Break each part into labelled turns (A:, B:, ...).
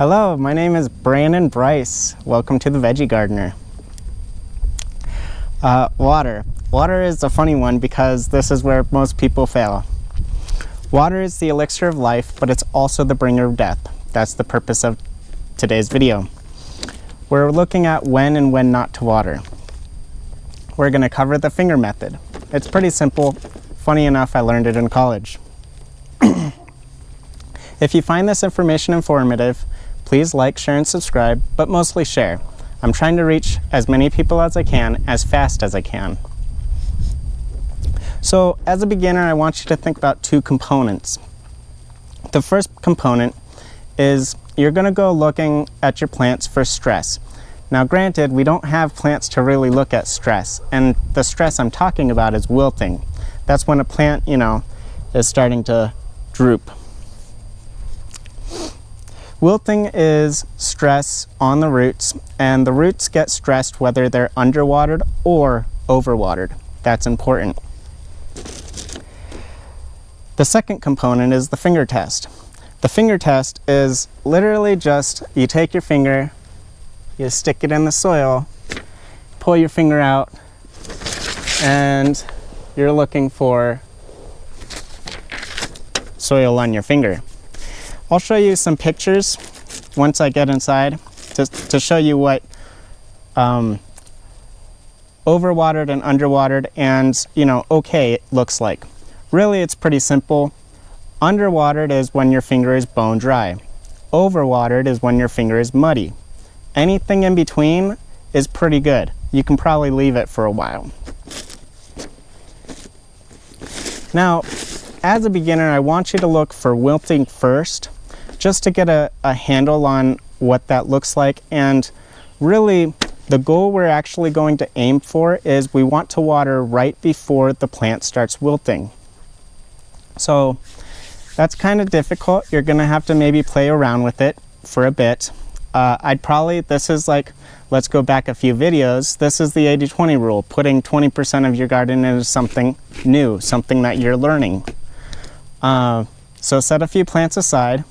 A: Hello, my name is Branden Bryce. Welcome to the Veggie Gardener. Water. Water is a funny one because this is where most people fail. Water is the elixir of life, but it's also the bringer of death. That's the purpose of today's video. We're looking at when and when not to water. We're going to cover the finger method. It's pretty simple. Funny enough, I learned it in college. If you find this information informative, please like, share, and subscribe, but mostly share. I'm trying to reach as many people as I can, as fast as I can. So, as a beginner, I want you to think about two components. The first component is you're going to go looking at your plants for stress. Now, granted, we don't have plants to really look at stress, and the stress I'm talking about is wilting. That's when a plant, is starting to droop. Wilting is stress on the roots, and the roots get stressed whether they're underwatered or overwatered. That's important. The second component is the finger test. The finger test is literally just you take your finger, you stick it in the soil, pull your finger out, and you're looking for soil on your finger. I'll show you some pictures once I get inside to show you what overwatered and underwatered and, okay it looks like. Really, it's pretty simple. Underwatered is when your finger is bone dry. Overwatered is when your finger is muddy. Anything in between is pretty good. You can probably leave it for a while. Now, as a beginner, I want you to look for wilting first, just to get a handle on what that looks like. And really, the goal we're actually going to aim for is we want to water right before the plant starts wilting. So that's kind of difficult. You're gonna have to maybe play around with it for a bit. This is like, let's go back a few videos. This is the 80-20 rule, putting 20% of your garden into something new, something that you're learning. So set a few plants aside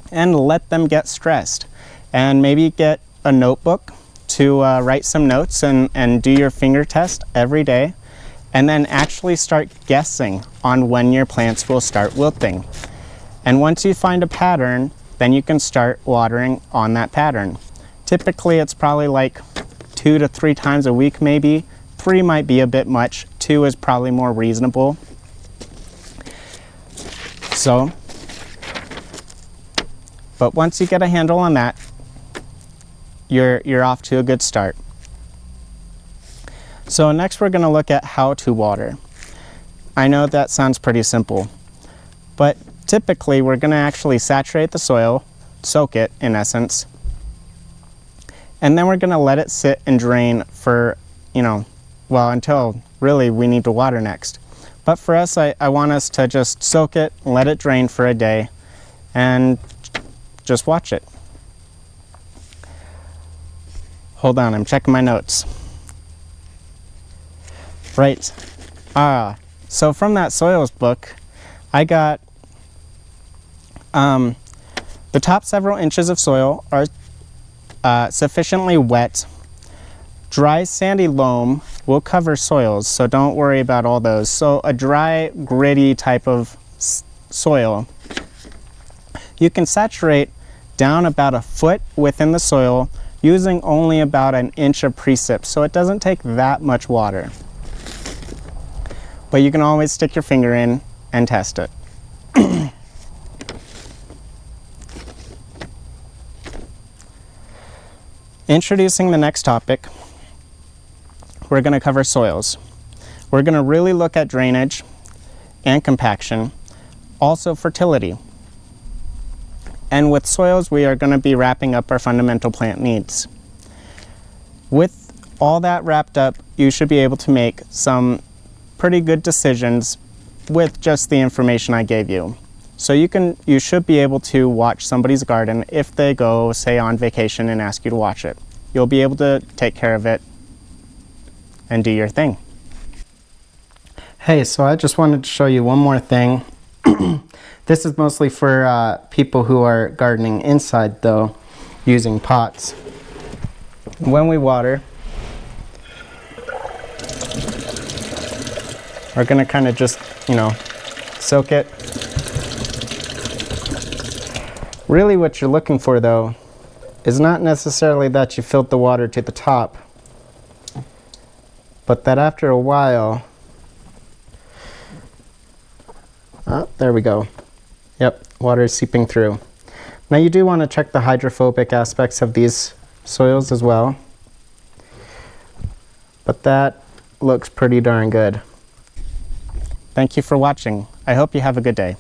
A: and let them get stressed. And maybe get a notebook to write some notes and do your finger test every day. And then actually start guessing on when your plants will start wilting. And once you find a pattern, then you can start watering on that pattern. Typically, it's probably like 2 to 3 times a week maybe. 3 might be a bit much. 2 is probably more reasonable. So, but once you get a handle on that, you're off to a good start. So next we're going to look at how to water. I know that sounds pretty simple, but typically we're going to actually saturate the soil, soak it in essence, and then we're going to let it sit and drain for, until really we need to water next. But for us, I want us to just soak it, let it drain for a day, and just watch it. Hold on, I'm checking my notes. Right. So from that soils book, I got the top several inches of soil are sufficiently wet. Dry sandy loam will cover soils, so don't worry about all those. So a dry, gritty type of soil. You can saturate down about a foot within the soil using only about an inch of precip, so it doesn't take that much water. But you can always stick your finger in and test it. Introducing the next topic, we're going to cover soils. We're going to really look at drainage and compaction, also fertility. And with soils, we are going to be wrapping up our fundamental plant needs. With all that wrapped up, you should be able to make some pretty good decisions with just the information I gave you. So you should be able to watch somebody's garden if they go, say, on vacation and ask you to watch it. You'll be able to take care of it and do your thing. Hey, so I just wanted to show you one more thing This is mostly for people who are gardening inside though, using pots. When we water, we're gonna kind of just, soak it. Really what you're looking for though is not necessarily that you filled the water to the top, but that after a while, there we go. Yep, water is seeping through. Now you do want to check the hydrophobic aspects of these soils as well, but that looks pretty darn good. Thank you for watching. I hope you have a good day.